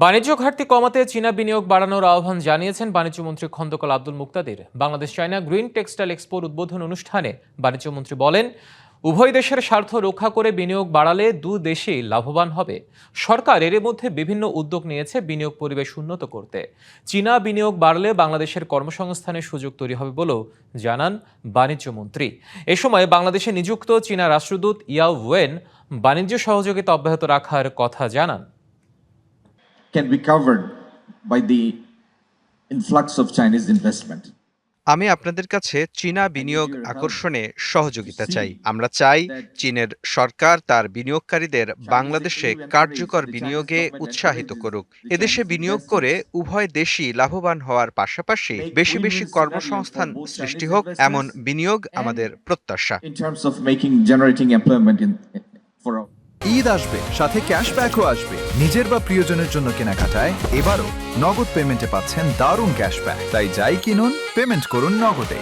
বাণিজ্য ঘাটতি কমাতে চীনা বিনিয়োগ বাড়ানোর আহ্বান জানিয়েছেন বাণিজ্যমন্ত্রী খন্দকার আব্দুল মুক্তাদির। বাংলাদেশ চায়না গ্রিন টেক্সটাইল এক্সপোর উদ্বোধন অনুষ্ঠানে বাণিজ্যমন্ত্রী বলেন, উভয় দেশের স্বার্থ রক্ষা করে বিনিয়োগ বাড়ালে দুই দেশেই লাভবান হবে। সরকার এর মধ্যে বিভিন্ন উদ্যোগ নিয়েছে বিনিয়োগ পরিবেশ উন্নত করতে। চীনা বিনিয়োগ বাড়লে বাংলাদেশের কর্মসংস্থানের সুযোগ তৈরি হবে বলেও জানান বাণিজ্যমন্ত্রী। এ সময় বাংলাদেশে নিযুক্ত চীনা রাষ্ট্রদূত ইয়াও ওয়েন বাণিজ্য সহযোগিতা অব্যাহত রাখার কথা জানান। Can be covered by the influx of Chinese investment. আমি আপনাদের কাছে চীনা বিনিয়োগ আকর্ষণে সহযোগিতা চাই। আমরা চাই চীনের সরকার তার বিনিয়োগকারীদের বাংলাদেশে কার্যকর বিনিয়োগে উৎসাহিত করুক। এদেশে বিনিয়োগ করে উভয় দেশই লাভবান হওয়ার পাশাপাশি বেশি বেশি কর্মসংস্থান সৃষ্টি হোক, এমন বিনিয়োগ আমাদের প্রত্যাশা। In terms of generating employment for all. Eid আসবে, সাথে ক্যাশব্যাকও আসবে। নিজের বা প্রিয়জনের জন্য কেনাকাটায় এবারও নগদ পেমেন্টে পাচ্ছেন দারুণ ক্যাশব্যাক। তাই যাই কিনুন, পেমেন্ট করুন নগদে।